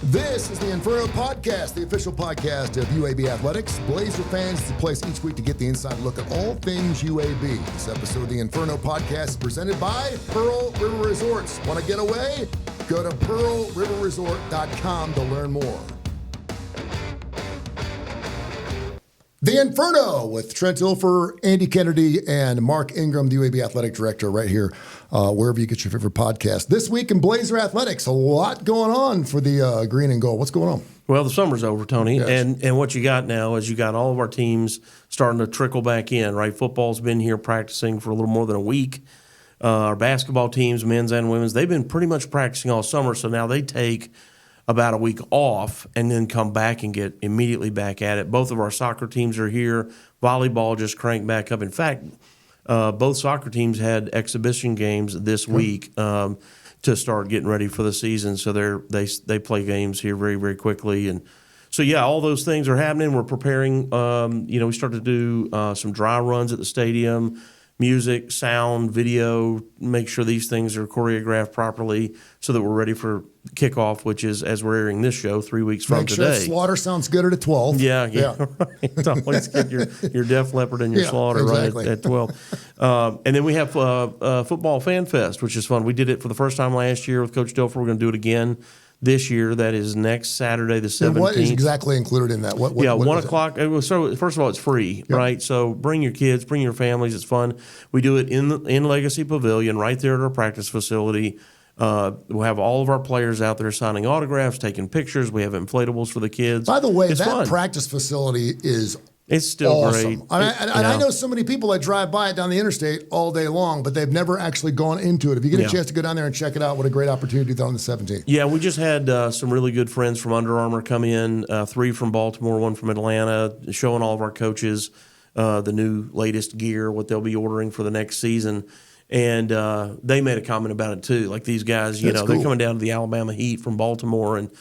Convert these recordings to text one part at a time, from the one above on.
This is the Inferno Podcast, the official podcast of UAB Athletics. Blazer fans, it's a place each week to get the inside look at all things UAB. This episode of the Inferno Podcast is presented by Pearl River Resorts. Want to get away? Go to pearlriverresort.com to learn more. The Inferno with Trent Dilfer, Andy Kennedy, and Mark Ingram, the UAB Athletic Director, right here, wherever you get your favorite podcast. This week in Blazer Athletics, a lot going on for the green and gold. What's going on? Well, the summer's over, Tony, Yes. and what you got now is you got all of our teams starting to trickle back in, right? Football's been here practicing for a little more than a week. Our basketball teams, men's and women's, they've been pretty much practicing all summer, so now they take about a week off and then come back and get immediately back at it. Both of our soccer teams are here. Volleyball just cranked back up. In fact, both soccer teams had exhibition games this week to start getting ready for the season. So they play games here very, very quickly. And so, yeah, all those things are happening. We're preparing. We started to do some dry runs at the stadium, music, sound, video, make sure these things are choreographed properly so that we're ready for kickoff, which is, as we're airing this show, 3 weeks from today. Make sure Slaughter sounds good at 12. Yeah. Right. Always get your Def Leppard and your Slaughter exactly. right at 12. And then we have Football Fan Fest, which is fun. We did it for the first time last year with Coach Dilfer. We're going to do it again this year. That is next Saturday, the 17th. And what is exactly included in that? What 1 o'clock. So first of all, it's free, right? So bring your kids, bring your families. It's fun. We do it in Legacy Pavilion right there at our practice facility. We'll have all of our players out there signing autographs, taking pictures. We have inflatables for the kids. By the way, it's that fun. Practice facility is it's still awesome. great. I know so many people that drive by it down the interstate all day long, but they've never actually gone into it. If you get a chance to go down there and check it out, what a great opportunity to do that on the 17th. Yeah, we just had some really good friends from Under Armour come in, 3 from Baltimore, 1 from Atlanta, showing all of our coaches the new latest gear, what they'll be ordering for the next season. And they made a comment about it too. Like these guys, That's they're coming down to the Alabama Heat from Baltimore, and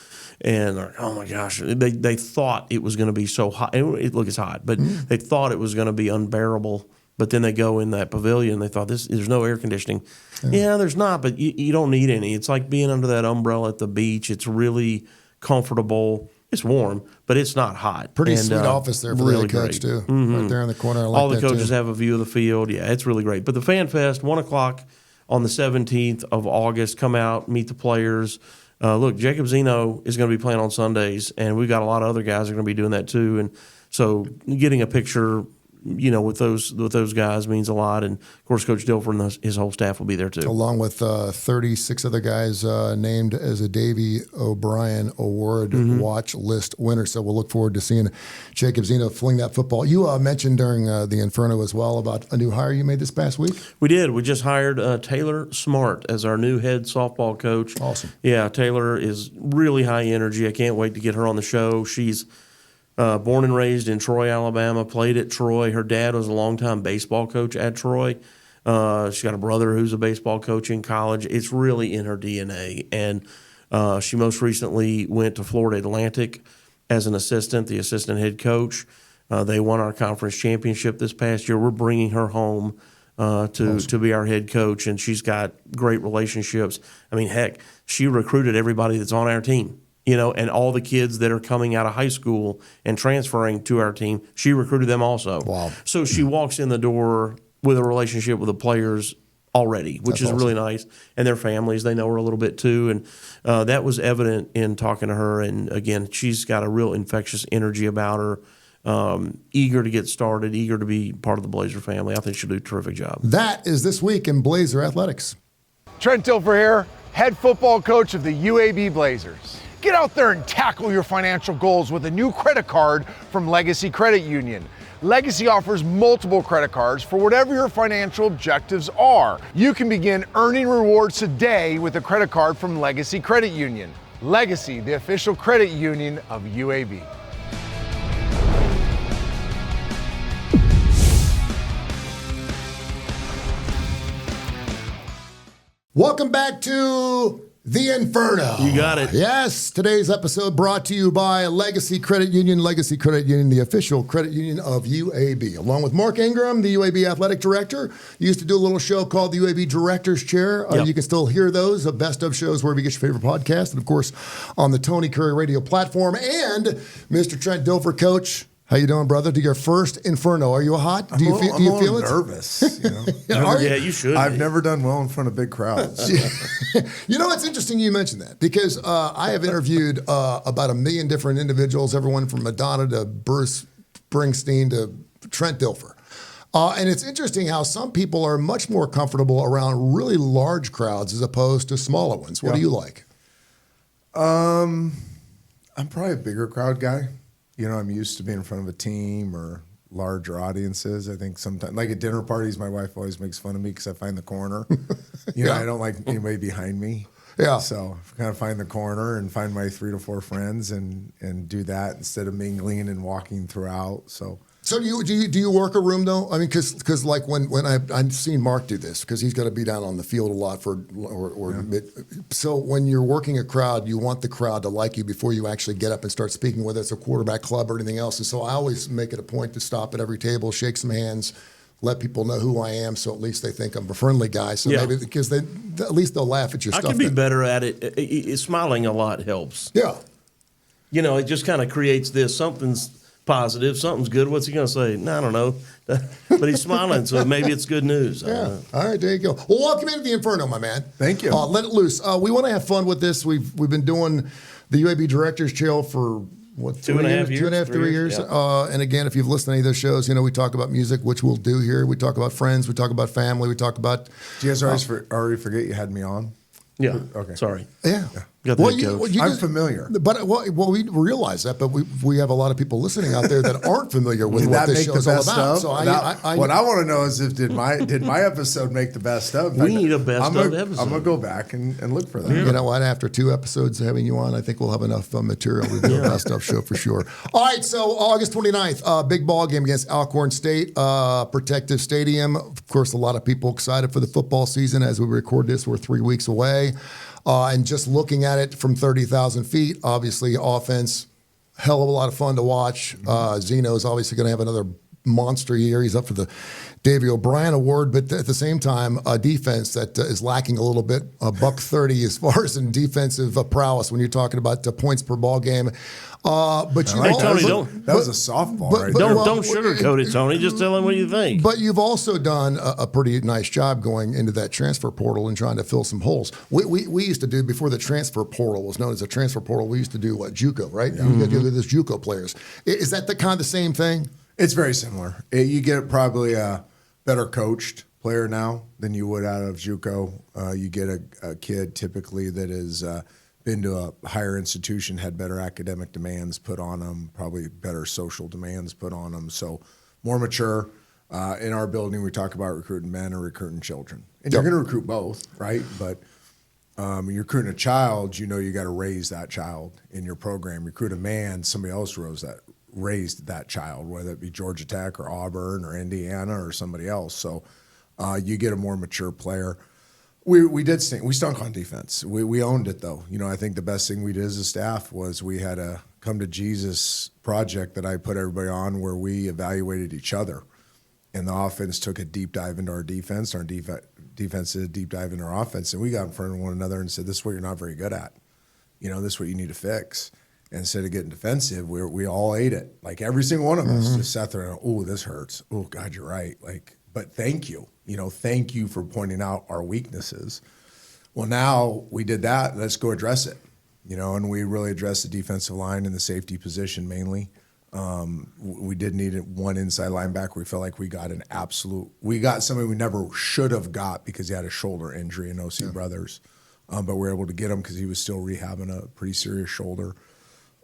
like, oh my gosh, they thought it was going to be so hot. Look, it's hot, but they thought it was going to be unbearable. But then they go in that pavilion, they thought there's no air conditioning. Yeah, there's not, but you don't need any. It's like being under that umbrella at the beach. It's really comfortable. It's warm, but it's not hot. Pretty sweet office there for really the head coach, too. Mm-hmm. Right there in the corner. I like all the that coaches too. have a view of the field. Yeah, it's really great. But the Fan Fest, 1 o'clock on the 17th of August. Come out, meet the players. Look, Jacob Zeno is going to be playing on Sundays, and we've got a lot of other guys that are going to be doing that too. And so getting a picture with those guys means a lot. And, of course, Coach Dilfer and his whole staff will be there too. Along with 36 other guys named as a Davey O'Brien Award watch list winner. So we'll look forward to seeing Jacob Zeno fling that football. You mentioned during the Inferno as well about a new hire you made this past week. We did. We just hired Taylor Smart as our new head softball coach. Awesome. Yeah, Taylor is really high energy. I can't wait to get her on the show. She's born and raised in Troy, Alabama, played at Troy. Her dad was a longtime baseball coach at Troy. She's got a brother who's a baseball coach in college. It's really in her DNA. And she most recently went to Florida Atlantic as an assistant, the assistant head coach. They won our conference championship this past year. We're bringing her home to be our head coach, and she's got great relationships. I mean, heck, she recruited everybody that's on our team. And all the kids that are coming out of high school and transferring to our team, she recruited them also. Wow. So she walks in the door with a relationship with the players already, which is really nice. And their families, they know her a little bit too. And that was evident in talking to her. And, again, she's got a real infectious energy about her, eager to get started, eager to be part of the Blazer family. I think she'll do a terrific job. That is this week in Blazer Athletics. Trent Dilfer here, head football coach of the UAB Blazers. Get out there and tackle your financial goals with a new credit card from Legacy Credit Union. Legacy offers multiple credit cards for whatever your financial objectives are. You can begin earning rewards today with a credit card from Legacy Credit Union. Legacy, the official credit union of UAB. Welcome back to The Inferno. You got it. Yes. Today's episode brought to you by Legacy Credit Union. Legacy Credit Union, the official credit union of UAB. Along with Mark Ingram, the UAB Athletic Director. You used to do a little show called the UAB Director's Chair. Yep. You can still hear those, best of shows wherever you get your favorite podcast. And, of course, on the Tony Kurre radio platform. And Mr. Trent Dilfer, Coach. How you doing, brother? To your first Inferno. Are you hot? Do you feel it? Nervous. You know? Yeah, you should. I've never done well in front of big crowds. You know, it's interesting you mentioned that because I have interviewed about 1 million different individuals, everyone from Madonna to Bruce Springsteen to Trent Dilfer. And it's interesting how some people are much more comfortable around really large crowds as opposed to smaller ones. What do you like? I'm probably a bigger crowd guy. You know, I'm used to being in front of a team or larger audiences. I think sometimes, like at dinner parties, my wife always makes fun of me because I find the corner. You know, I don't like anybody behind me. Yeah. So I kind of find the corner and find my 3 to 4 friends and do that instead of mingling and walking throughout. So do you work a room though? I mean, because like when I've seen Mark do this because he's got to be down on the field a lot so when you're working a crowd, you want the crowd to like you before you actually get up and start speaking, whether it's a quarterback club or anything else. And so I always make it a point to stop at every table, shake some hands, let people know who I am, so at least they think I'm a friendly guy. So maybe because at least they'll laugh at your stuff. I can be better at it. Smiling a lot helps. Yeah. You know, it just kind of creates this something's positive, something's good. What's he going to say? No, I don't know. But he's smiling, so maybe it's good news. Yeah. All right, there you go. Well, welcome into the Inferno, my man. Thank you. Let it loose. We want to have fun with this. We've been doing the UAB Director's Chair for what, 2.5 years? 2.5, 3 years. Yeah. And again, if you've listened to any of those shows, you know, we talk about music, which we'll do here. We talk about friends. We talk about family. We talk about... Do you guys already forget you had me on? Yeah. Okay. Sorry. Yeah. Got that, I'm familiar. But we realize that, but we have a lot of people listening out there that aren't familiar with what this show is all about. So what I want to know is did my episode make the best of? We need a best of episode. I'm gonna go back and look for that. You know what? After 2 episodes having you on, I think we'll have enough material to do a best of show for sure. All right, so August 29th, big ball game against Alcorn State, Protective Stadium. Of course, a lot of people excited for the football season. As we record this, we're 3 weeks away. And just looking at it from 30,000 feet, obviously offense, hell of a lot of fun to watch. Zeno's obviously going to have another monster year. He's up for the Davey O'Brien Award, but at the same time, a defense that is lacking a little bit, $130 as far as in defensive prowess when you're talking about points per ball game. But you that was a softball, right? Don't sugarcoat it, Tony. Just tell him what you think. But you've also done a pretty nice job going into that transfer portal and trying to fill some holes. We used to do, before the transfer portal was known as a transfer portal, we used to do JUCO, right? Yeah. You got to do this JUCO players. Is that the kind of the same thing? It's very similar. You get probably a better coached player now than you would out of JUCO. You get a kid typically that has been to a higher institution, had better academic demands put on them, probably better social demands put on them. So more mature. In our building, we talk about recruiting men or recruiting children. And you're going to recruit both, right? But you're recruiting a child, you know you got to raise that child in your program. Recruit a man, somebody else raised that child, whether it be Georgia Tech or Auburn or Indiana or somebody else. So you get a more mature player. We stunk on defense. We owned it though. You know, I think the best thing we did as a staff was we had a come to Jesus project that I put everybody on where we evaluated each other. And the offense took a deep dive into our defense. Our defense did a deep dive into our offense. And we got in front of one another and said, this is what you're not very good at. You know, this is what you need to fix. And instead of getting defensive, we all ate it. Like every single one of us just sat there and, oh, this hurts. Oh, God, you're right. Like, but thank you. You know, thank you for pointing out our weaknesses. Well, now we did that. Let's go address it. You know, and we really addressed the defensive line and the safety position mainly. We did need one inside linebacker. We felt like we got somebody we never should have got because he had a shoulder injury in O.C. Brothers. But we were able to get him because he was still rehabbing a pretty serious shoulder.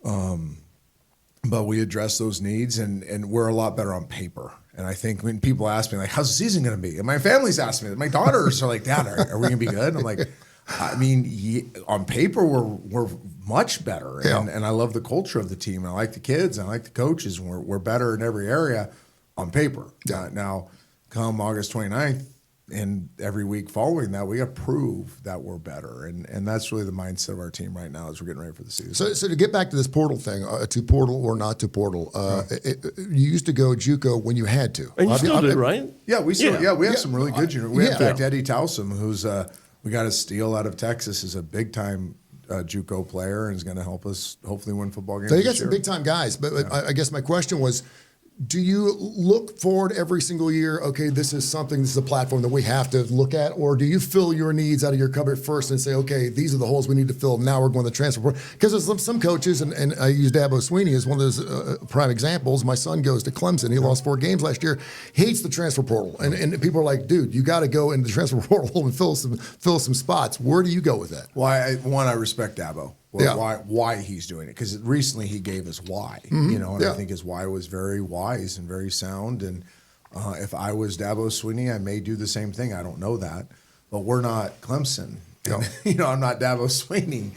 But we addressed those needs, and we're a lot better on paper. And I think when people ask me, like, how's the season going to be? And my family's asking me, my daughters are like, Dad, are we going to be good? And I'm like, I mean, on paper, we're much better. And I love the culture of the team. And I like the kids. And I like the coaches. And we're better in every area on paper. Now, come August 29th, and every week following that, we got to prove that we're better. And that's really the mindset of our team right now as we're getting ready for the season. So to get back to this portal thing, to portal or not to portal, you used to go JUCO when you had to. And you still do, right? Yeah, we have some really good juniors. In fact, Yeah. Eddie Towsome, who's we got a steal out of Texas, is a big-time JUCO player and is going to help us hopefully win football games. So you got this some year. big-time guys, but I guess my question was, do you look forward every single year, okay, this is a platform that we have to look at, or do you fill your needs out of your cupboard first and say, okay, these are the holes we need to fill, now we're going to transfer portal? Because there's some coaches, and I use Dabo Sweeney as one of those prime examples. My son goes to Clemson. He lost 4 games last year, hates the transfer portal. And people are like, dude, you got to go into the transfer portal and fill some spots. Where do you go with that? Well, I respect Dabo. Why he's doing it, because recently he gave us why, and I think his why was very wise and very sound. And if I was Dabo Sweeney, I may do the same thing. I don't know that, but we're not Clemson. And, I'm not Dabo Sweeney,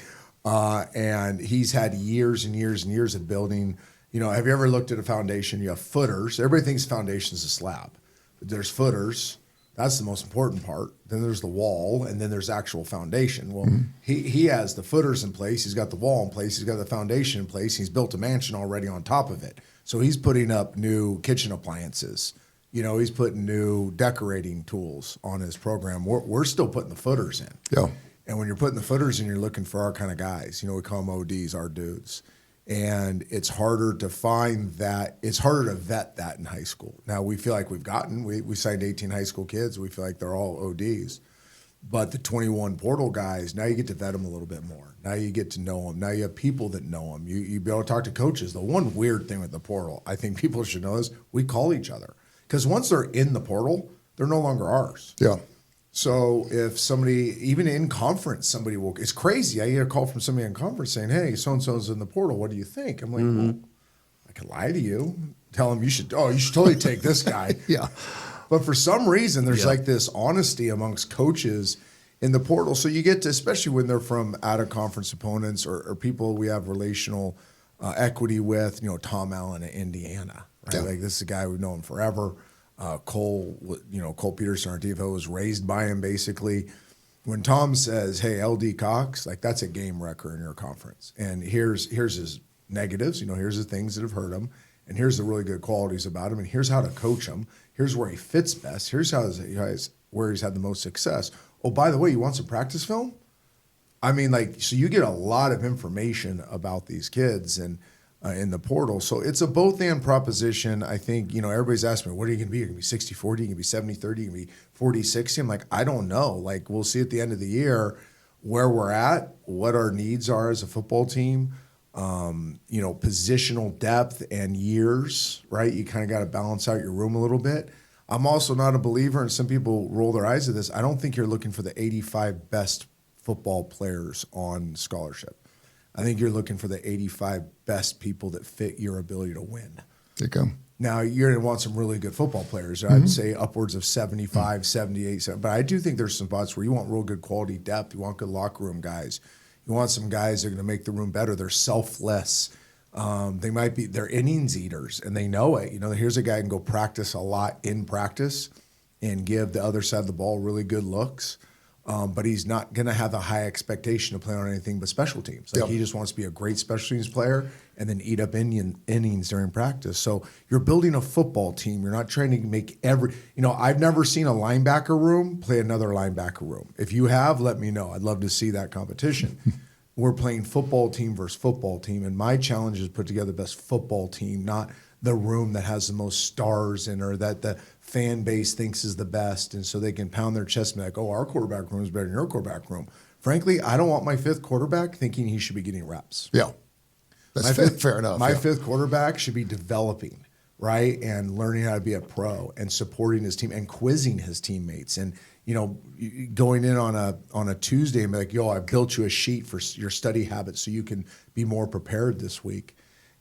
and he's had years and years and years of building. Have you ever looked at a foundation? You have footers. Everybody thinks foundation is a slab, but there's footers. That's the most important part. Then there's the wall, and then there's actual foundation. Well, he has the footers in place. He's got the wall in place. He's got the foundation in place. He's built a mansion already on top of it. So he's putting up new kitchen appliances. He's putting new decorating tools on his program. We're still putting the footers in. Yeah. And when you're putting the footers in, you're looking for our kind of guys. We call them ODs, our dudes. And it's harder to find that. It's harder to vet that in high school. Now, we feel like we signed 18 high school kids. We feel like they're all ODs. But the 21 portal guys, now you get to vet them a little bit more. Now you get to know them. Now you have people that know them. You be able to talk to coaches. The one weird thing with the portal, I think people should know, is we call each other. Because once they're in the portal, they're no longer ours. Yeah. So if somebody, even in conference, it's crazy. I get a call from somebody in conference saying, hey, so-and-so's in the portal. What do you think? I'm like, well, I can lie to you. Tell them you should totally take this guy. Yeah. But for some reason, there's like this honesty amongst coaches in the portal. So you get to, especially when they're from out-of-conference opponents or people we have relational equity with, Tom Allen at Indiana, right? Yeah. Like, this is a guy we've known forever. Cole Peterson, our DFO, was raised by him basically. When Tom says, hey, LD Cox, like, that's a game wrecker in your conference. And here's his negatives, here's the things that have hurt him, and here's the really good qualities about him, and here's how to coach him. Here's where he fits best. Here's where he's had the most success. Oh, by the way, you want some practice film? I mean, so you get a lot of information about these kids and in the portal. So it's a both-and proposition. I think, everybody's asking me, what are you going to be? You're going to be 60-40, you're going to be 70-30, you're going to be 40-60. I'm like, I don't know. We'll see at the end of the year where we're at, what our needs are as a football team, positional depth and years, right? You kind of got to balance out your room a little bit. I'm also not a believer, and some people roll their eyes at this, I don't think you're looking for the 85 best football players on scholarship. I think you're looking for the 85 best people that fit your ability to win. There you go. Now, you're going to want some really good football players. I'd say upwards of 75, 78. 70. But I do think there's some spots where you want real good quality depth. You want good locker room guys. You want some guys that are going to make the room better. They're selfless. They're innings eaters, and they know it. Here's a guy who can go practice a lot in practice and give the other side of the ball really good looks. But he's not going to have a high expectation to play on anything but special teams. He just wants to be a great special teams player and then eat up innings during practice. So you're building a football team. You're not trying to make I've never seen a linebacker room play another linebacker room. If you have, let me know. I'd love to see that competition. We're playing football team versus football team, and my challenge is to put together the best football team, not the room that has the most stars in, or that the fan base thinks is the best, and so they can pound their chest and be like, oh, our quarterback room is better than your quarterback room. Frankly, I don't want my fifth quarterback thinking he should be getting reps. Yeah. That's fair enough. My fifth quarterback should be developing, right, and learning how to be a pro and supporting his team and quizzing his teammates. And, going in on a Tuesday and be like, yo, I built you a sheet for your study habits so you can be more prepared this week.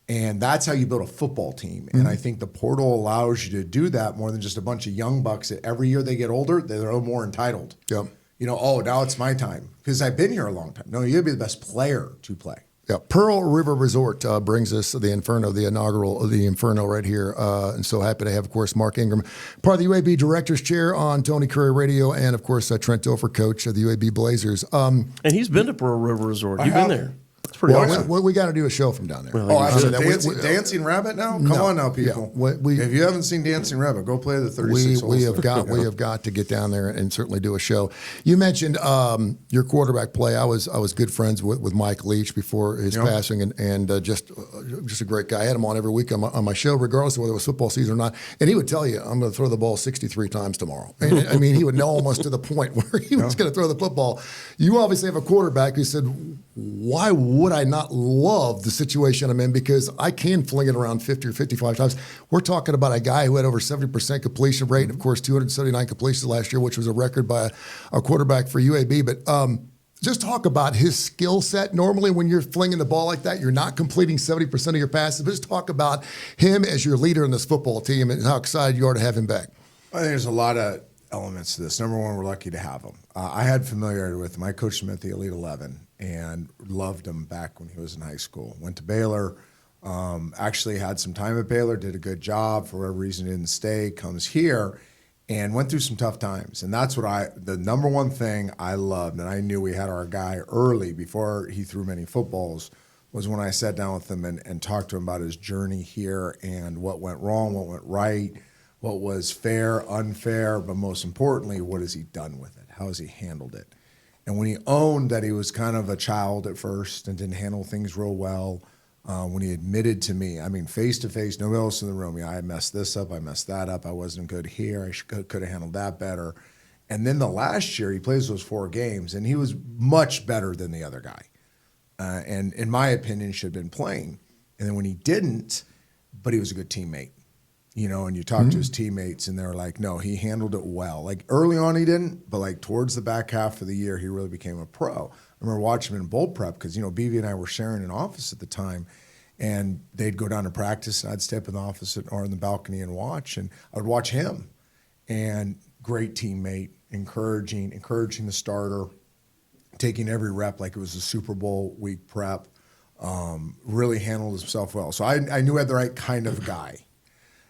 And that's how you build a football team. And I think the portal allows you to do that more than just a bunch of young bucks that every year they get older, they're a little more entitled. Yep. Now it's my time because I've been here a long time. No, you got to be the best player to play. Yeah, Pearl River Resort brings us the Inferno, the Inferno right here. And so happy to have, of course, Mark Ingram, part of the UAB Director's Chair on Tony Kurre Radio, and, of course, Trent Dilfer, coach of the UAB Blazers. And he's been to Pearl River Resort. You've been there. It's pretty awesome. We got to do a show from down there. Oh, absolutely. Dancing Rabbit now? Come on now, people. Yeah, if you haven't seen Dancing Rabbit, go play the 36 holes. We have got to get down there and certainly do a show. You mentioned your quarterback play. I was good friends with Mike Leach before his passing, and just a great guy. I had him on every week on my show, regardless of whether it was football season or not. And he would tell you, I'm going to throw the ball 63 times tomorrow. And, I mean, he would know almost to the point where he was going to throw the football. You obviously have a quarterback who said, why would I not love the situation I'm in, because I can fling it around 50 or 55 times. We're talking about a guy who had over 70% completion rate, and of course 279 completions last year, which was a record by a quarterback for UAB. But just talk about his skill set. Normally when you're flinging the ball like that, you're not completing 70% of your passes. But just talk about him as your leader in this football team and how excited you are to have him back. I think there's a lot of elements to this. Number one, we're lucky to have him. I had familiarity with him. I coached him at the Elite 11 and loved him back when he was in high school. Went to Baylor, actually had some time at Baylor, did a good job. For whatever reason, didn't stay, comes here, and went through some tough times. And that's what the number one thing I loved, and I knew we had our guy early before he threw many footballs, was when I sat down with him and talked to him about his journey here and what went wrong, what went right, what was fair, unfair, but most importantly, what has he done with it? How has he handled it? And when he owned that he was kind of a child at first and didn't handle things real well, when he admitted to me, I mean, face to face, nobody else in the room, I messed this up, I messed that up, I wasn't good here, I could have handled that better. And then the last year, he plays those 4 games, and he was much better than the other guy. And in my opinion, should have been playing. And then when he didn't, but he was a good teammate. And you talk to his teammates, and they're like, no, he handled it well. Like, early on he didn't, but, like, towards the back half of the year, he really became a pro. I remember watching him in bowl prep because, BB and I were sharing an office at the time, and they'd go down to practice, and I'd step in the office or in the balcony and watch, and I would watch him. And great teammate, encouraging the starter, taking every rep like it was a Super Bowl week prep, really handled himself well. So I knew I had the right kind of guy.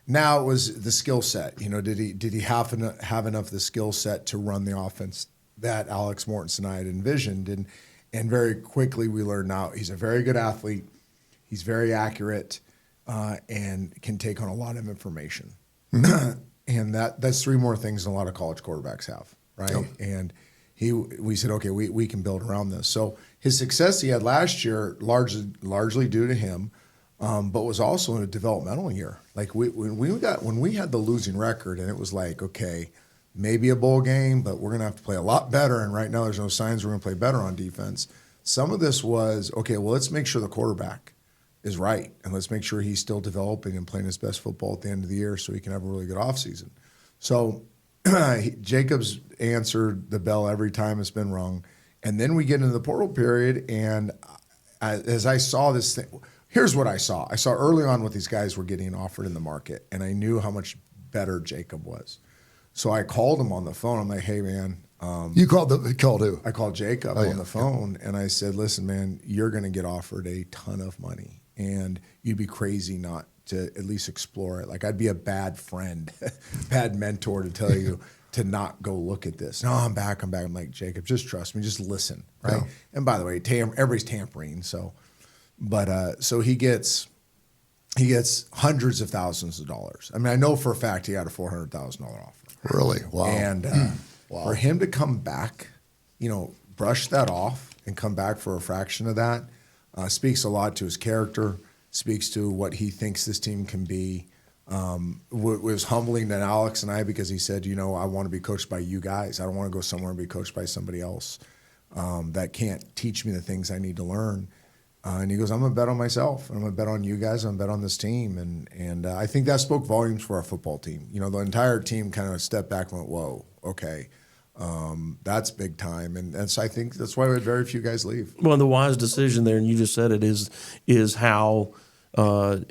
Now it was the skill set. Did he have enough of the skill set to run the offense that Alex Mortensen and I had envisioned? And very quickly we learned now he's a very good athlete. He's very accurate and can take on a lot of information. And that's 3 more things than a lot of college quarterbacks have, right? Yep. And we said, okay, we can build around this. So his success he had last year, largely due to him, but was also in a developmental year. Like when we had the losing record, and it was like, okay, maybe a bowl game, but we're going to have to play a lot better. And right now there's no signs we're going to play better on defense. Some of this was, okay, well, let's make sure the quarterback is right, and let's make sure he's still developing and playing his best football at the end of the year so he can have a really good offseason. So Jacobs answered the bell every time it's been rung. And then we get into the portal period, and as I saw this thing, here's what I saw. I saw early on what these guys were getting offered in the market, and I knew how much better Jacob was. So I called him on the phone. I'm like, hey, man. You called who? I called Jacob on the phone, and I said, listen, man, you're going to get offered a ton of money, and you'd be crazy not to at least explore it. Like, I'd be a bad friend, bad mentor to tell you to not go look at this. No, I'm back. I'm like, Jacob, just trust me. Just listen, right? Yeah. And by the way, everybody's tampering, so. But so he gets hundreds of thousands of dollars. I mean, I know for a fact he had a $400,000 offer. Really? Wow. And for him to come back, brush that off and come back for a fraction of that speaks a lot to his character, speaks to what he thinks this team can be. Was humbling to Alex and I because he said, I want to be coached by you guys. I don't want to go somewhere and be coached by somebody else that can't teach me the things I need to learn. And he goes, I'm going to bet on myself. I'm going to bet on you guys. I'm going to bet on this team. And I think that spoke volumes for our football team. The entire team kind of stepped back and went, whoa, okay. That's big time. And so I think that's why we had very few guys leave. Well, the wise decision there, and you just said it, is how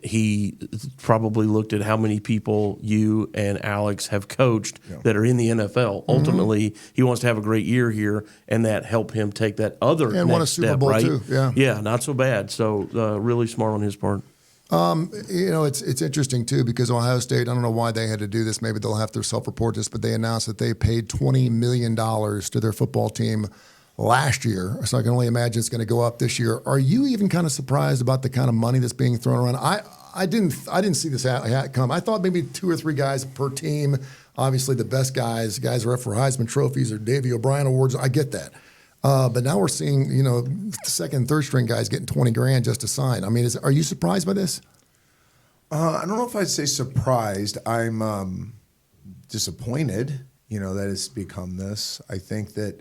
He probably looked at how many people you and Alex have coached that are in the NFL. Ultimately, he wants to have a great year here, and that helped him take that other And next won a Super step, Bowl right? too. Yeah. Yeah, not so bad. So really smart on his part. It's interesting too because Ohio State, I don't know why they had to do this. Maybe they'll have to self-report this, but they announced that they paid $20 million to their football team last year. So I can only imagine it's going to go up this year. Are you even kind of surprised about the kind of money that's being thrown around? I didn't see this come. I thought maybe 2 or 3 guys per team. Obviously, the best guys are up for Heisman trophies or Davey O'Brien awards. I get that. But now we're seeing, the second, third string guys getting $20,000 just to sign. I mean, are you surprised by this? I don't know if I'd say surprised. I'm disappointed, that it's become this. I think that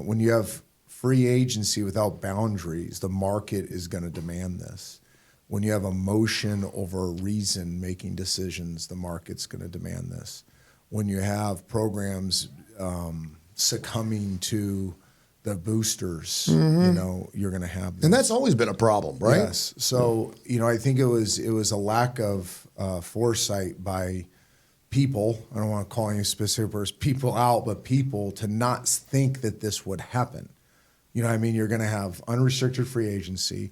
when you have free agency without boundaries, the market is going to demand this. When you have emotion over reason making decisions, the market's going to demand this. When you have programs succumbing to the boosters, you're going to have this. And that's always been a problem, right? Yes. So, I think it was a lack of foresight by people. I don't want to call any specific people out, but people to not think that this would happen. You're going to have unrestricted free agency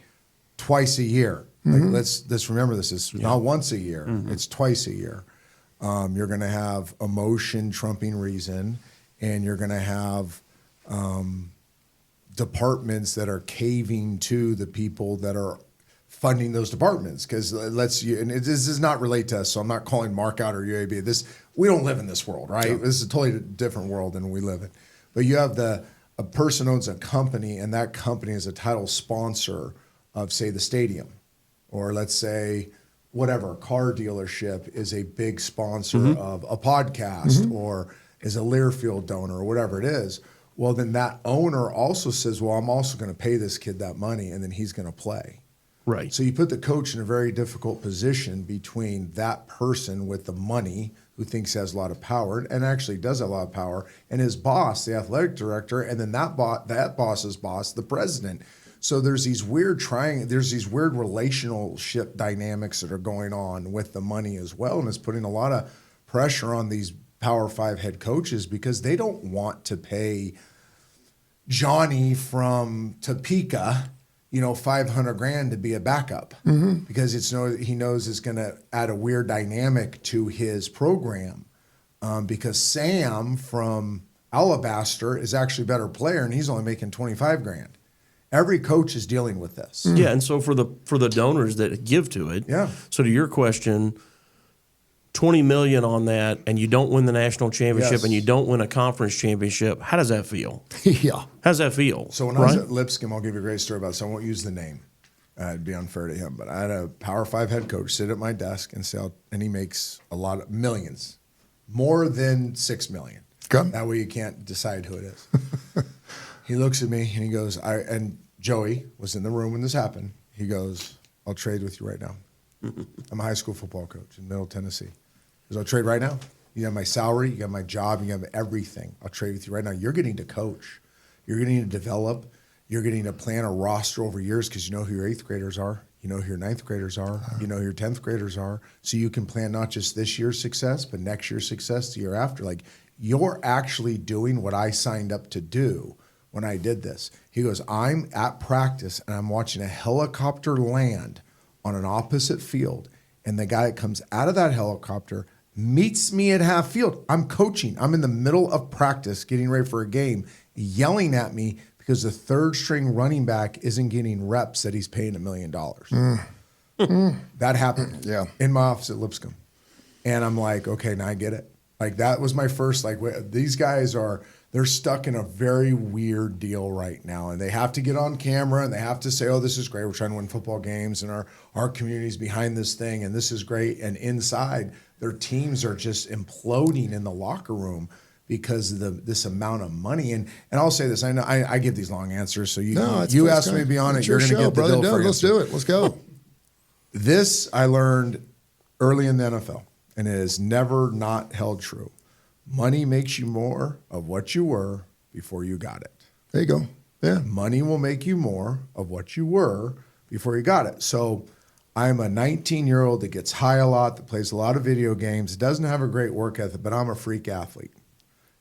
twice a year. Like, let's remember this is not once a year. It's twice a year. You're going to have emotion trumping reason, and you're going to have departments that are caving to the people that are funding those departments. Because this does not relate to us, so I'm not calling Mark out or UAB. We don't live in this world, right? Yeah. This is a totally different world than we live in. But you have a person owns a company, and that company is a title sponsor of, say, the stadium, or let's say whatever, a car dealership is a big sponsor of a podcast, or is a Learfield donor, or whatever it is. Well, then that owner also says, well, I'm also going to pay this kid that money, and then he's going to play. Right. So you put the coach in a very difficult position between that person with the money who thinks he has a lot of power and actually does have a lot of power, and his boss, the athletic director, and then that boss's boss, the president. So there's these weird relationship dynamics that are going on with the money as well, and it's putting a lot of pressure on these Power 5 head coaches because they don't want to pay Johnny from Topeka, $500,000 to be a backup because he knows it's going to add a weird dynamic to his program. Because Sam from Alabaster is actually a better player, and he's only making $25,000. Every coach is dealing with this. Yeah, and so for the donors that give to it. Yeah. So to your question, $20 million on that, and you don't win the national championship, and you don't win a conference championship. How does that feel? Yeah. How's that feel? So when I was at Lipscomb, I'll give you a great story about it, so I won't use the name. It'd be unfair to him. But I had a Power 5 head coach sit at my desk and say, and he makes a lot of millions, more than $6 million. Okay. That way you can't decide who it is. He looks at me and he goes, and Joey was in the room when this happened. He goes, I'll trade with you right now. I'm a high school football coach in Middle Tennessee. He goes, I'll trade right now. You have my salary, you have my job, you have everything. I'll trade with you right now. You're getting to coach. You're getting to develop. You're getting to plan a roster over years because you know who your 8th graders are. You know who your 9th graders are. You know who your 10th graders are. So you can plan not just this year's success, but next year's success, the year after. Like, you're actually doing what I signed up to do when I did this. He goes, I'm at practice and I'm watching a helicopter land on an opposite field. And the guy that comes out of that helicopter meets me at half field. I'm coaching. I'm in the middle of practice, getting ready for a game, yelling at me because the 3rd string running back isn't getting reps that he's paying $1 million. That happened in my office at Lipscomb. And I'm like, okay, now I get it. Like, that was my first, these guys they're stuck in a very weird deal right now. And they have to get on camera and they have to say, oh, this is great. We're trying to win football games and our community's behind this thing and this is great. And inside, their teams are just imploding in the locker room because of this amount of money. And I'll say this, I know I give these long answers, so you ask me to be on it, you're going to get the Dilfer answer. Let's do it. Let's go. This I learned early in the NFL, and it has never not held true. Money makes you more of what you were before you got it. There you go. Yeah. Money will make you more of what you were before you got it. So I'm a 19-year-old that gets high a lot, that plays a lot of video games, doesn't have a great work ethic, but I'm a freak athlete.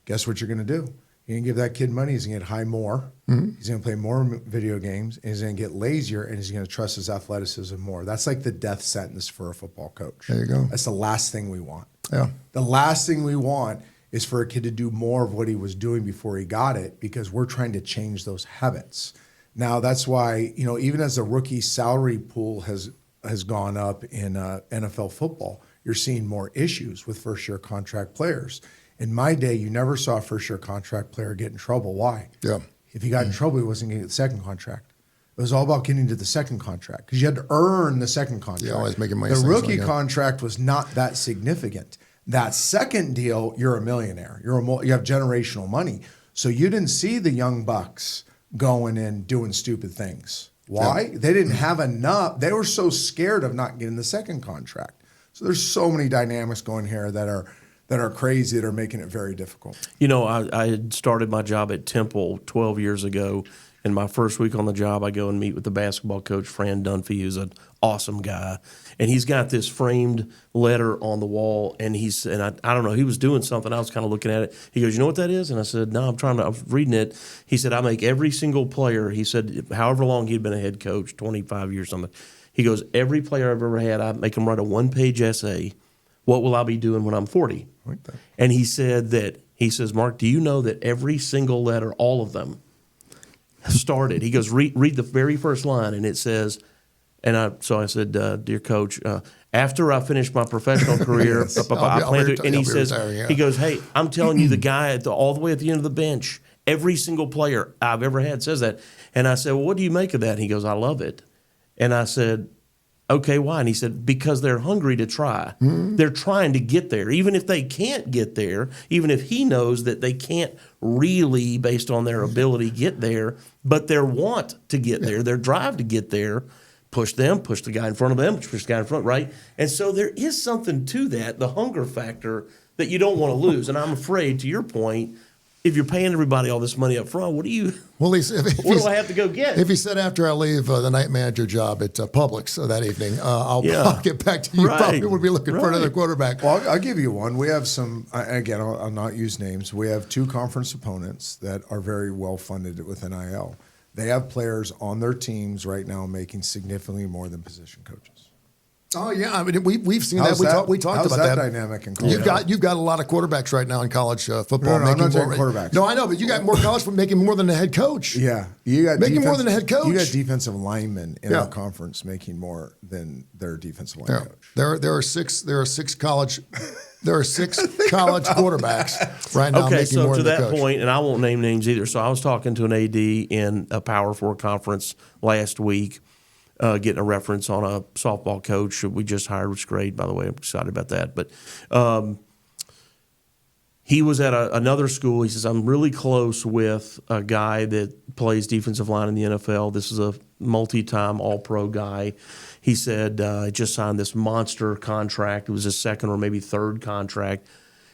Guess what you're going to do? You're going to give that kid money. He's going to get high more. Mm-hmm. He's going to play more video games. And he's going to get lazier, and he's going to trust his athleticism more. That's like the death sentence for a football coach. There you go. That's the last thing we want. Yeah. The last thing we want is for a kid to do more of what he was doing before he got it, because we're trying to change those habits. Now, that's why, even as the rookie salary pool has gone up in NFL football, you're seeing more issues with first-year contract players. In my day, you never saw a first-year contract player get in trouble. Why? Yeah. If he got in trouble, he wasn't going to get the second contract. It was all about getting to the second contract because you had to earn the second contract. Yeah, always making money. The rookie contract was not that significant. That second deal, you're a millionaire. You have generational money. So you didn't see the young bucks going and doing stupid things. Why? Yeah. They didn't have enough. They were so scared of not getting the second contract. So there's so many dynamics going here that are crazy, that are making it very difficult. I had started my job at Temple 12 years ago. And my first week on the job, I go and meet with the basketball coach, Fran Dunphy, who's an awesome guy. And he's got this framed letter on the wall, and I don't know, he was doing something. I was kind of looking at it. He goes, "You know what that is?" And I said, "No, I was reading it." He said, "I make every single player," he said, however long he'd been a head coach, 25 years something. He goes, "Every player I've ever had, I make them write a one-page essay. What will I be doing when I'm 40? Like that. And he says, "Mark, do you know that every single letter, all of them, started," he goes, read the very first line, and it says, so I said, "Dear coach, after I finish my professional career," Yes. I plan to, and he says, retiring, yeah. he goes, "Hey, I'm telling you, the guy all the way at the end of the bench, every single player I've ever had says that." And I said, "Well, what do you make of that?" And he goes, "I love it." And I said, "Okay, why?" And he said, "Because they're hungry to try. Mm-hmm. They're trying to get there. Even if they can't get there, even if he knows that they can't really, based on their ability, get there, but their want to get there, their drive to get there, push the guy in front of them, push the guy in front, right?" And so there is something to that, the hunger factor that you don't want to lose. And I'm afraid, to your point, if you're paying everybody all this money up front, what do I have to go get? If he said, "After I leave the night manager job at Publix that evening, I'll get back to you," probably would be looking for another quarterback. Well, I'll give you one. We have some, again, I'll not use names. We have two conference opponents that are very well funded with NIL. They have players on their teams right now making significantly more than position coaches. Oh yeah, I mean we've seen that. We talked about that dynamic in college. You've got a lot of quarterbacks right now in college football. No, I'm not talking quarterbacks. No, I know, but you got more college from making more than the head coach. Yeah, you got making more than the head coach. You got defensive linemen in our conference making more than their defensive line coach. There are six college quarterbacks right now. Okay, making so more to than that the coach. point, and I won't name names either. So I was talking to an AD in a Power 4 conference last week. Getting a reference on a softball coach we just hired, which is great, by the way. I'm excited about that. But he was at another school. He says, "I'm really close with a guy that plays defensive line in the NFL. This is a multi-time All-Pro guy." He said, "He just signed this monster contract. It was his second or maybe third contract."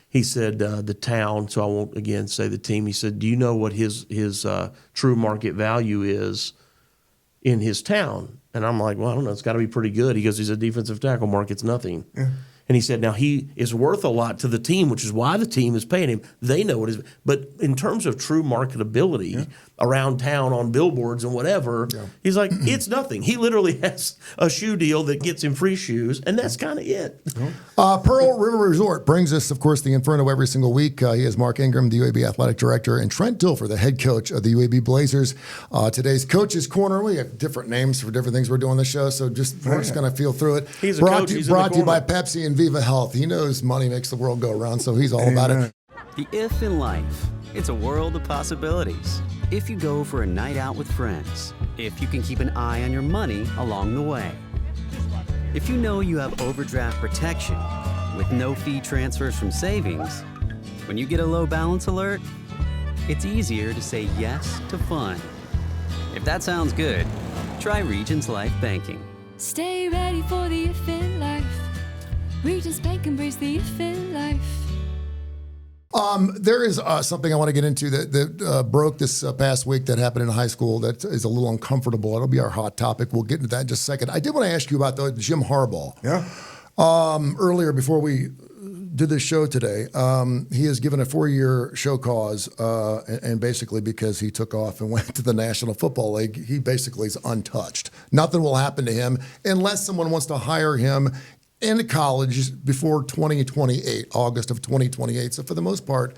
He said, the town, so I won't, again, say the team. He said, "Do you know what his true market value is in his town?" And I'm like, "Well, I don't know. It's got to be pretty good." He goes, "He's a defensive tackle. Mark, it's nothing." Yeah. And he said, "Now he is worth a lot to the team, which is why the team is paying him. They know it is. But in terms of true marketability around town on billboards and whatever, he's like, it's nothing. He literally has a shoe deal that gets him free shoes, and that's kind of it." Pearl River Resort brings us, of course, the Inferno every single week. He has Mark Ingram, the UAB Athletic Director, and Trent Dilfer, the head coach of the UAB Blazers. Today's Coach's Corner. We have different names for different things we're doing the show, so we're just going to feel through it. He's brought a coach. Brought to you by Pepsi and Viva Health. He knows money makes the world go around, so he's all about it. The if in life, it's a world of possibilities. If you go for a night out with friends, if you can keep an eye on your money along the way, if you know you have overdraft protection with no fee transfers from savings, when you get a low balance alert, it's easier to say yes to fun. If that sounds good, try Regions Life Banking. Stay ready for the if in life. Regions Bank embrace the if in life. There is something I want to get into that broke this past week that happened in high school that is a little uncomfortable. It'll be our hot topic. We'll get into that in just a second. I did want to ask you about Jim Harbaugh. Yeah. Earlier, before we did this show today, he has given a 4-year show cause, and basically because he took off and went to the National Football League, he basically is untouched. Nothing will happen to him unless someone wants to hire him in college before 2028, August of 2028. So for the most part,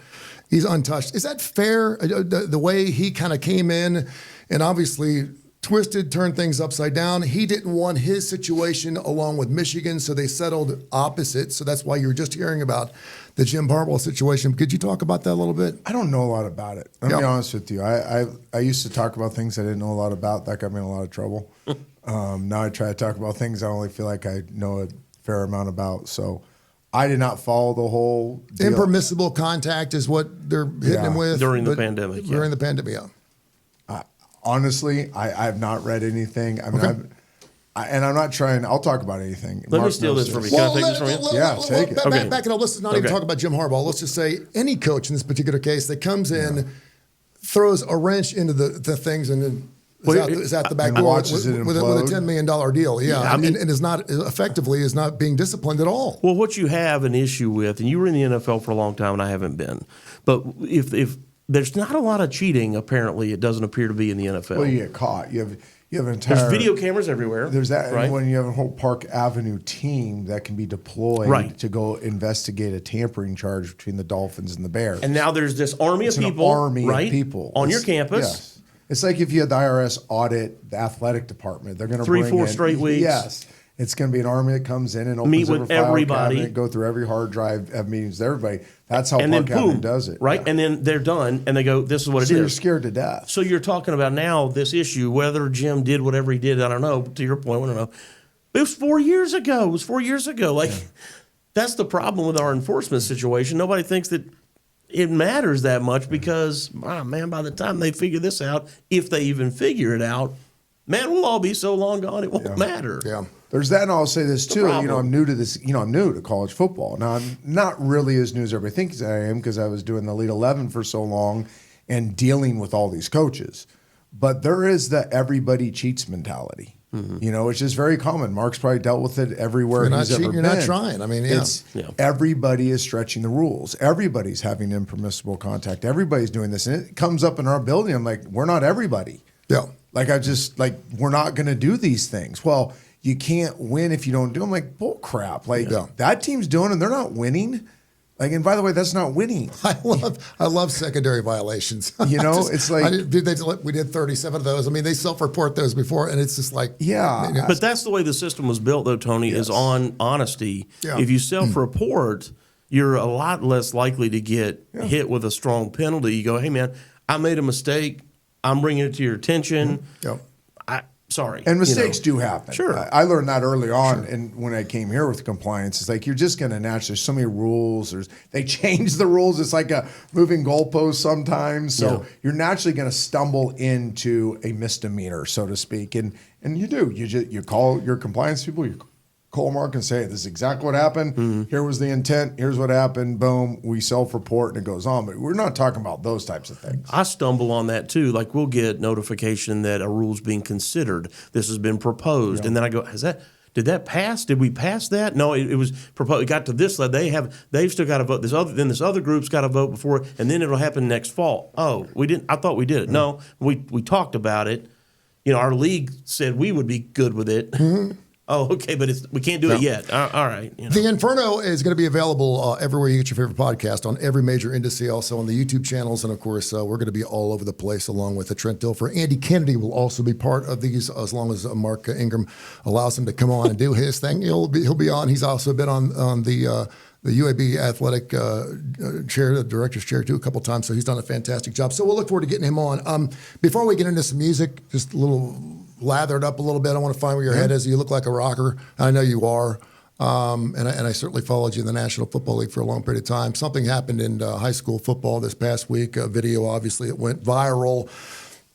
he's untouched. Is that fair? The way he kind of came in and obviously turned things upside down. He didn't want his situation along with Michigan, so they settled opposite. So that's why you were just hearing about the Jim Harbaugh situation. Could you talk about that a little bit? I don't know a lot about it. I'll be honest with you. I used to talk about things I didn't know a lot about. That got me in a lot of trouble. Now I try to talk about things I only feel like I know a fair amount about. So I did not follow the whole deal. Impermissible contact is what they're hitting him with. During the pandemic. During the pandemic, honestly, I have not read anything. I mean, Okay. I'm not trying. I'll talk about anything. Let me Mark steal knows this from you. Can I take this from you? Take it. Back it up. Let's just not even talk about Jim Harbaugh. Let's just say any coach in this particular case that comes in, throws a wrench into the things, and then is out the back and door watches it with a implode. $10 million deal. And is not effectively is not being disciplined at all. Well, what you have an issue with, and you were in the NFL for a long time, and I haven't been, but if there's not a lot of cheating, apparently, it doesn't appear to be in the NFL. Well, you get caught. You have an entire. There's video cameras everywhere. There's that, right? and when you have a whole Park Avenue team that can be deployed to go investigate a tampering charge between the Dolphins and the Bears. And now there's this army of people, of people on your campus. Yes. It's like if you had the IRS audit the athletic department, they're going to bring 3-4 straight weeks. Yes. It's going to be an army that comes in and opens Meet with every file everybody. cabinet, go through every hard drive, have meetings with everybody. That's how And Park then Avenue boom, does it. right? Yeah. And then they're done, and they go, this is what it So is. you're scared to death. So you're talking about now this issue, whether Jim did whatever he did, I don't know. To your point, I don't know. It was 4 years ago. Like, that's the problem with our enforcement situation. Nobody thinks that it matters that much because, by the time they figure this out, if they even figure it out, man, we'll all be so long gone it won't matter. Yeah. There's that, and I'll say this too. problem. I'm new to this. I'm new to college football. Now, I'm not really as new as everybody thinks I am because I was doing the Elite 11 for so long and dealing with all these coaches. But there is the everybody cheats mentality. Which is very common. Mark's probably dealt with it everywhere You're not he's ever cheating, been. you're not trying. I mean, Everybody is stretching the rules. Everybody's having impermissible contact. Everybody's doing this, and it comes up in our building. I'm like, we're not everybody. Yeah. We're not going to do these things. Well, you can't win if you don't do them. Like, bull crap. That team's doing it, they're not winning. And by the way, that's not winning. I love secondary violations. It's like we did 37 of those. I mean, they self-report those before, and it's just like But that's the way the system was built, though, Tony, is on honesty. Yeah. If you self-report, you're a lot less likely to get hit with a strong penalty. You go, hey, man, I made a mistake. I'm bringing it to your attention. Sorry. And mistakes do happen. Sure. I learned that early on, and when I came here with compliance, it's like you're just going to naturally. There's so many rules. They change the rules. It's like a moving goalpost sometimes. So you're naturally going to stumble into a misdemeanor, so to speak. And you do. You call your compliance people. You call Mark and say, this is exactly what happened. Here was the intent. Here's what happened. Boom. We self-report, and it goes on. But we're not talking about those types of things. I stumble on that too. Like, we'll get notification that a rule's being considered. This has been proposed. And then I go, did that pass? Did we pass that? No, it was proposed. It got to this level. They've still got to vote. This other group's got to vote before, and then it'll happen next fall. Oh, we didn't. I thought we did it. No, we talked about it. Our league said we would be good with it. Oh, okay, but we can't do it yet. All right. The Inferno is going to be available everywhere you get your favorite podcast, on every major industry, also on the YouTube channels. And, of course, we're going to be all over the place along with Trent Dilfer. Andy Kennedy will also be part of these as long as Mark Ingram allows him to come on and do his thing. He'll be on. He's also been on the UAB Athletic chair, the director's chair, too, a couple times. So he's done a fantastic job. So we'll look forward to getting him on. Before we get into some music, just a little lathered up a little bit. I want to find where your head is. You look like a rocker. I know you are. And I certainly followed you in the National Football League for a long period of time. Something happened in high school football this past week. A video, obviously, it went viral.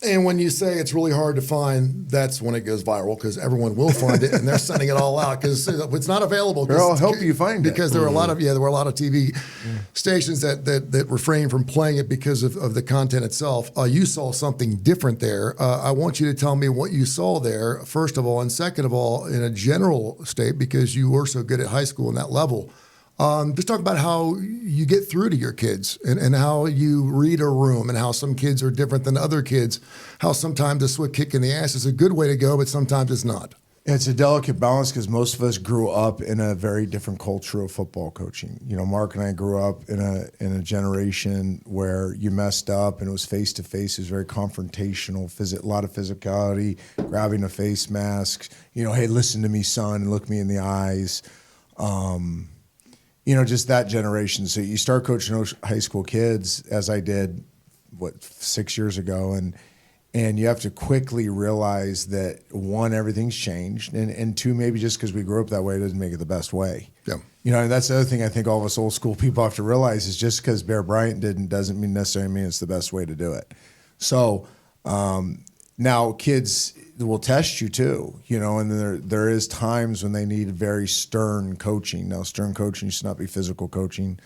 And when you say it's really hard to find, that's when it goes viral because everyone will find it and they're sending it all out because it's not available. I'll help you find it. Because there were a lot of TV stations that refrain from playing it because of the content itself. You saw something different there. I want you to tell me what you saw there, first of all, and second of all, in a general state, because you were so good at high school and that level. Just talk about how you get through to your kids and how you read a room and how some kids are different than other kids, how sometimes a swift kick in the ass is a good way to go, but sometimes it's not. It's a delicate balance because most of us grew up in a very different culture of football coaching. You know, Mark and I grew up in a generation where you messed up and it was face-to-face. It was very confrontational, a lot of physicality, grabbing a face mask, hey, listen to me, son, and look me in the eyes. Just that generation. So you start coaching high school kids, as I did, 6 years ago, and you have to quickly realize that, one, everything's changed, and two, maybe just because we grew up that way doesn't make it the best way. Yeah. And that's the other thing I think all of us old school people have to realize is just because Bear Bryant doesn't necessarily mean it's the best way to do it. So now kids will test you too, and there is times when they need very stern coaching. Now, stern coaching should not be physical coaching,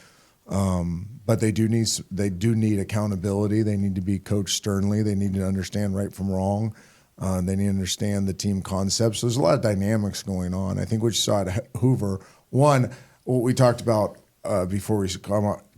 but they do need accountability. They need to be coached sternly. They need to understand right from wrong. They need to understand the team concepts. So there's a lot of dynamics going on. I think what you saw at Hoover, one, what we talked about before we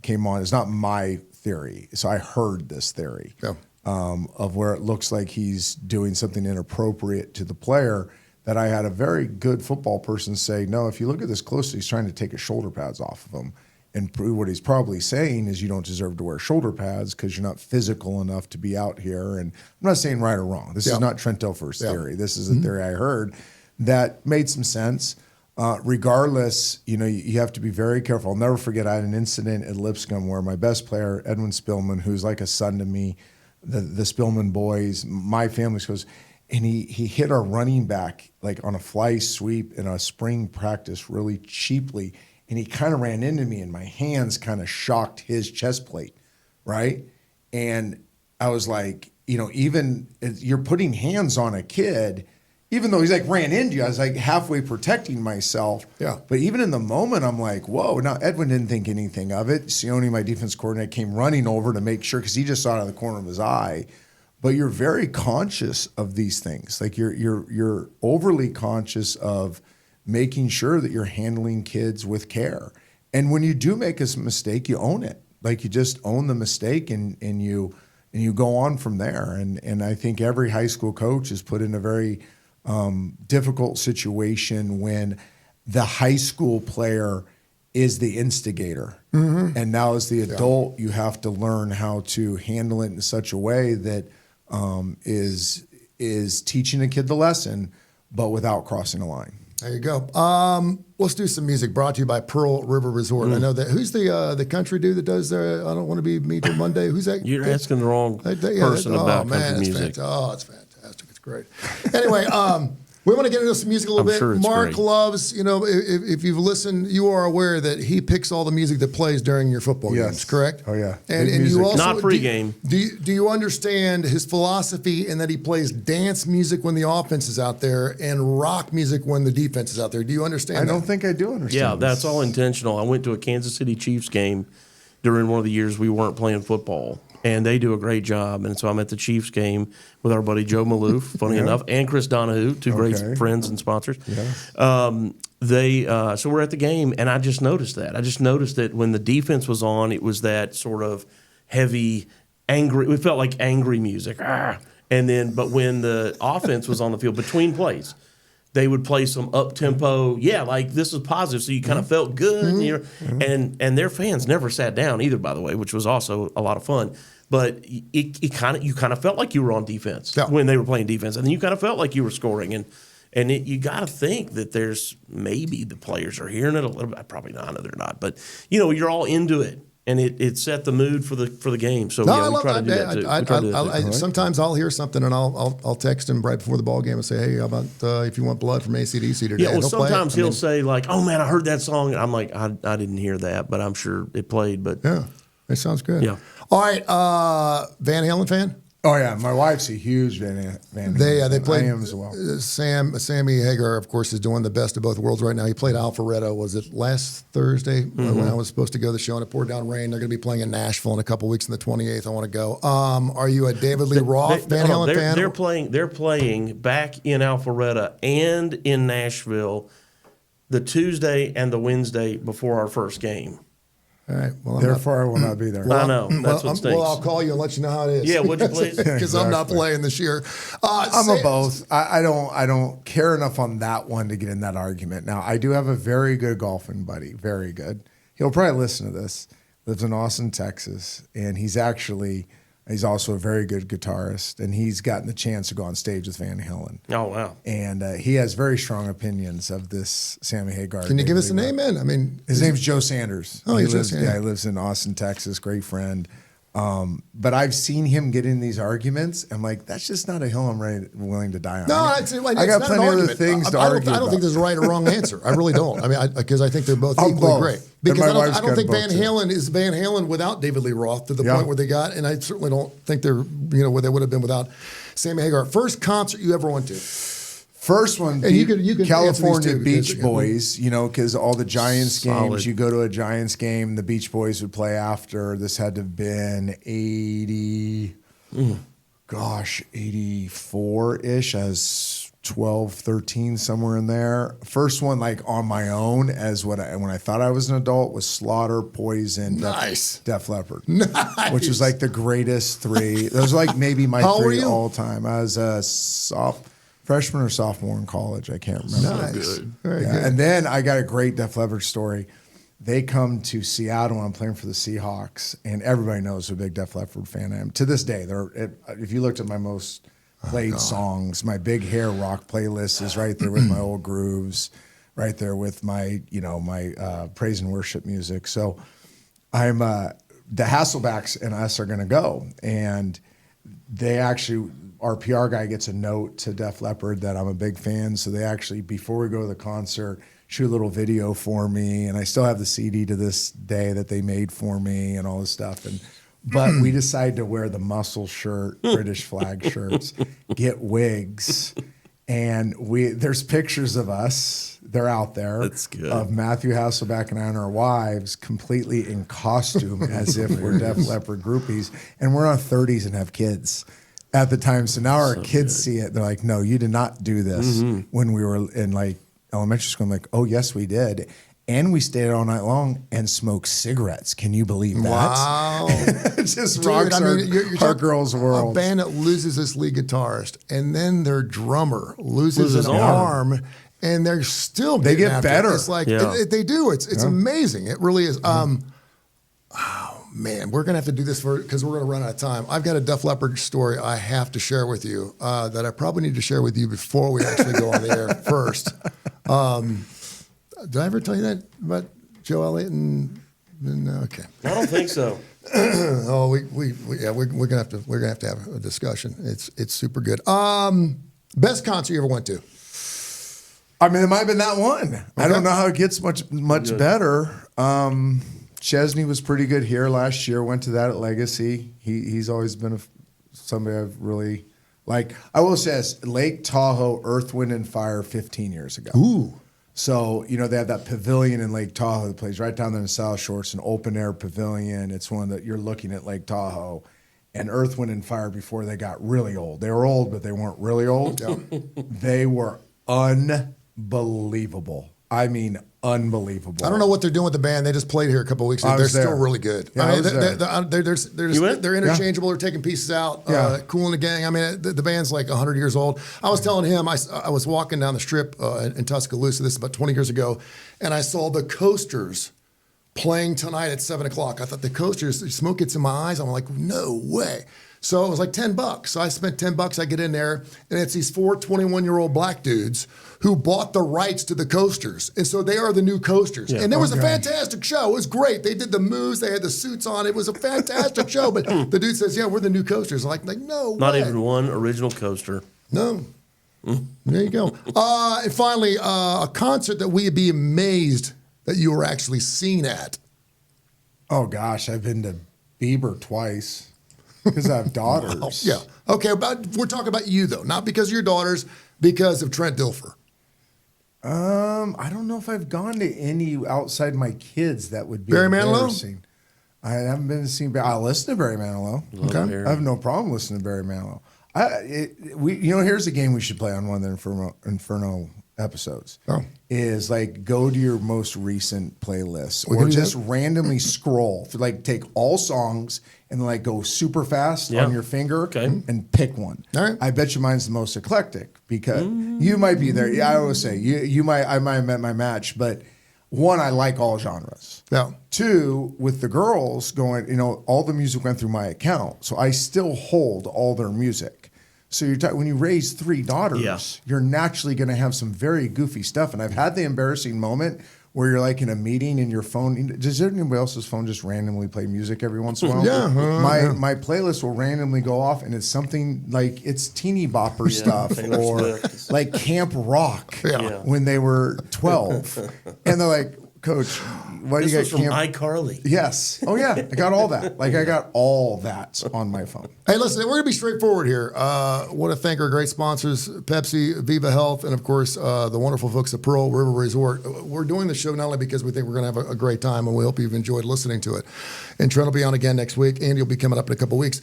came on is not my theory. So I heard this theory. Yeah. Of where it looks like he's doing something inappropriate to the player, that I had a very good football person say, no, if you look at this closely, he's trying to take his shoulder pads off of him. And what he's probably saying is you don't deserve to wear shoulder pads because you're not physical enough to be out here. And I'm not saying right or wrong. This is not Trent Dilfer's theory. This is a theory I heard that made some sense. Regardless, you have to be very careful. I'll never forget, I had an incident at Lipscomb where my best player, Edwin Spillman, who's like a son to me, the Spillman boys, my family goes, and he hit our running back like on a fly sweep in a spring practice really cheaply, and he kind of ran into me, and my hands kind of shocked his chest plate, right? And I was like, even you're putting hands on a kid, even though he's like ran into you, I was like halfway protecting myself. Yeah. But even in the moment, I'm like, whoa. Now, Edwin didn't think anything of it. Sione, my defense coordinator, came running over to make sure because he just saw it out of the corner of his eye. But you're very conscious of these things. Like you're overly conscious of making sure that you're handling kids with care. And when you do make a mistake, you own it. Like you just own the mistake and you go on from there. And I think every high school coach is put in a very difficult situation when the high school player is the instigator. Mm-hmm. And now as the adult, you have to learn how to handle it in such a way that is teaching a kid the lesson, but without crossing a line. There you go. Let's do some music brought to you by Pearl River Resort. I know that. Who's the country dude that does the I Don't Want to Be Me Till Monday? Who's that? You're asking the wrong person about country music. It's fantastic. It's great. Anyway, we want to get into some music a little bit. Sure it's Mark great. loves, if you've listened, you are aware that he picks all the music that plays during your football games, correct? Oh, yeah. And music. you also Not pregame. Do you understand his philosophy in that he plays dance music when the offense is out there and rock music when the defense is out there? Do you understand that? I don't think I do understand. Yeah, that's all intentional. I went to a Kansas City Chiefs game during one of the years we weren't playing football, and they do a great job. And so I'm at the Chiefs game with our buddy Joe Maloof, funny enough, and Chris Donahue, two great friends and sponsors. Yeah. So we're at the game, and I just noticed that. I just noticed that when the defense was on, it was that sort of heavy, angry. It felt like angry music. But when the offense was on the field between plays, they would play some up tempo. Yeah, like this is positive, so you kind of felt good. And their fans never sat down either, by the way, which was also a lot of fun. But you kind of felt like you were on defense when they were playing defense, and then you kind of felt like you were scoring. And you got to think that there's maybe the players are hearing it a little bit. Probably not. No, they're not. But you're all into it. And it set the mood for the game. So I we love try to do that too. Sometimes I'll hear something and I'll text him right before the ball game and say, hey, how about if you want blood from AC/DC today? Yeah, well, sometimes he'll say like, oh man, I heard that song, and I'm like, I didn't hear that, but I'm sure it played. But yeah, it sounds good. Yeah. All right, Van Halen fan. Oh yeah, my wife's a huge Van Halen. They played. I am as well. Sammy Hagar, of course, is doing the best of both worlds right now. He played Alpharetta. Was it last Thursday when I was supposed to go to the show and it poured down rain? They're going to be playing in Nashville in a couple weeks on the 28th. I want to go. Are you a David Lee Roth Van Halen fan? They're playing back in Alpharetta and in Nashville the Tuesday and the Wednesday before our first game. All right. Well, Therefore, I will not be there. I know. That's what stinks. Well, I'll call you and let you know how it is. Yeah, would you please? Because I'm not playing this year. I'm a both. I don't care enough on that one to get in that argument. Now, I do have a very good golfing buddy. Very good. He'll probably listen to this. Lives in Austin, Texas, and he's also a very good guitarist, and he's gotten the chance to go on stage with Van Halen. Oh, wow. And he has very strong opinions of this Sammy Hagar. Can you give us a name, man? I mean, his name's Joe Sanders. Oh, he's Joe Sanders. Yeah, he lives in Austin, Texas. Great friend. But I've seen him get in these arguments. I'm like, that's just not a hill I'm willing to die on. No, I got plenty of other things to argue I don't think there's a right or wrong answer. I really don't. I mean, because I think they're both equally great. Because I don't think Van Halen is Van Halen without David Lee Roth to the point where they got, and I certainly don't think they're, where they would have been without Sammy Hagar. First concert you ever went to? First one, and you can California Beach Boys, because all the Giants games, you go to a Giants game, the Beach Boys would play after. This had to have been 84-ish. I was 12, 13, somewhere in there. First one, like on my own, when I thought I was an adult, was Slaughter, Poison, Def Leppard. Nice. Which was like the greatest three. Those were like maybe my three all time. I was a freshman or sophomore in college. I can't remember. Nice. Very good. And then I got a great Def Leppard story. They come to Seattle when I'm playing for the Seahawks, and everybody knows what a big Def Leppard fan I am. To this day, if you looked at my most played songs, my Big Hair Rock playlist is right there with my old grooves, right there with my, my praise and worship music. So I'm the Hasselbacks and us are going to go, and they actually. Our PR guy gets a note to Def Leppard that I'm a big fan. So they actually, before we go to the concert, shoot a little video for me. And I still have the CD to this day that they made for me and all this stuff. But we decided to wear the muscle shirt, British flag shirts, get wigs. And there's pictures of us. They're out there. That's good. Of Matthew Hasselback and I and our wives completely in costume as if we're Def Leppard groupies. And we're in our 30s and have kids. At the time, so now our kids see it. They're like, "No, you did not do this." When we were in like elementary school, I'm like, "Oh, yes, we did," and we stayed all night long and smoked cigarettes. Can you believe that? Wow, it just rocks our girls' world. A band that loses this lead guitarist, and then their drummer loses an arm, and they're still they get better. It's like they do. It's amazing. It really is. Oh man, we're gonna have to do this because we're gonna run out of time. I've got a Def Leppard story I have to share with you that I probably need to share with you before we actually go on the air first. Did I ever tell you that about Joe Elliott and okay? I don't think so. Oh, we're gonna have to have a discussion. It's super good. Best concert you ever went to? I mean, it might have been that one. Okay. I don't know how it gets much better. Chesney was pretty good here last year. Went to that at Legacy. He's always been somebody I've really liked. I will say this, Lake Tahoe, Earth, Wind, and Fire 15 years ago. Ooh. So, they have that pavilion in Lake Tahoe that plays right down there in the South Shore. It's an open-air pavilion. It's one that you're looking at Lake Tahoe. And Earth, Wind, and Fire before they got really old. They were old, but they weren't really old. They were unbelievable. I mean, unbelievable. I don't know what they're doing with the band. They just played here a couple of weeks ago. They're still really good. Yeah, they're interchangeable. They're taking pieces out. Cool in the Gang. I mean, the band's like 100 years old. I was telling him, I was walking down the strip in Tuscaloosa. This is about 20 years ago, and I saw the Coasters playing tonight at 7 o'clock. I thought the Coasters, smoke gets in my eyes. I'm like, no way. So it was like $10. So I spent $10. I get in there, and it's these 4 21-year-old black dudes who bought the rights to the Coasters. And so they are the new Coasters. Yeah. And there was a fantastic show. It was great. They did the moves. They had the suits on. It was a fantastic show. But the dude says, yeah, we're the new Coasters. I'm like no Not way. even one original coaster. No. There you go. And finally, a concert that we'd be amazed that you were actually seen at. Oh, gosh. I've been to Bieber twice. Because I have daughters. Yeah. Okay, we're talking about you, though. Not because of your daughters, because of Trent Dilfer. I don't know if I've gone to any outside my kids that would be Barry Manilow? embarrassing. I haven't been to see Barry. I listen to Barry Manilow. Barry. I have no problem listening to Barry Manilow. Here's a game we should play on one of the Inferno episodes. Oh. Is like go to your most recent playlist We or can do just that. randomly scroll. Like take all songs and like go super fast Yeah. on your finger Okay. and pick one. All right. I bet you mine's the most eclectic because you might be there. Yeah, I always say I might have met my match, but one, I like all genres. Yeah. Two, with the girls going, all the music went through my account, so I still hold all their music. So when you raise 3 daughters, Yeah. you're naturally going to have some very goofy stuff. And I've had the embarrassing moment where you're like in a meeting and your phone. Does anybody else's phone just randomly play music every once in a while? Yeah. My playlist will randomly go off, and it's something like it's teeny bopper stuff Taylor or Swift. like camp rock Yeah. when they were 12, and they're like, "Coach, why do This you was got from camp?" iCarly. Yes. Oh yeah, I got all that. Like I got all that on my phone. Hey, listen, we're going to be straightforward here. Want to thank our great sponsors, Pepsi, Viva Health, and, of course, the wonderful folks at Pearl River Resort. We're doing the show not only because we think we're going to have a great time, and we hope you've enjoyed listening to it. And Trent will be on again next week. Andy will be coming up in a couple weeks.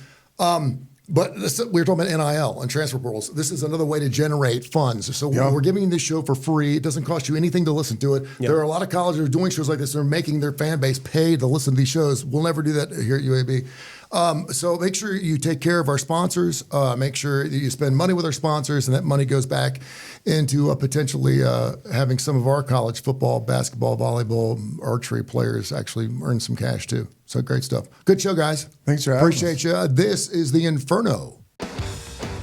But we were talking about NIL and transfer portals. This is another way to generate funds. So we're giving you this show for free. It doesn't cost you anything to listen to it. Yep. There are a lot of colleges who are doing shows like this. They're making their fan base pay to listen to these shows. We'll never do that here at UAB. So make sure you take care of our sponsors. Make sure that you spend money with our sponsors, and that money goes back into potentially having some of our college football, basketball, volleyball, archery players actually earn some cash too. So great stuff. Good show, guys. Thanks for having Appreciate you. This is the Inferno.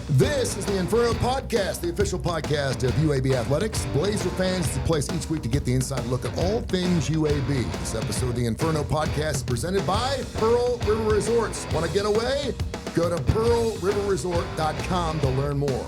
This is the Inferno Podcast, the official podcast of UAB Athletics. Blazer fans, it's a place each week to get the inside look at all things UAB. This episode of the Inferno Podcast is presented by Pearl River Resorts. Want to get away? Go to pearlriverresort.com to learn more.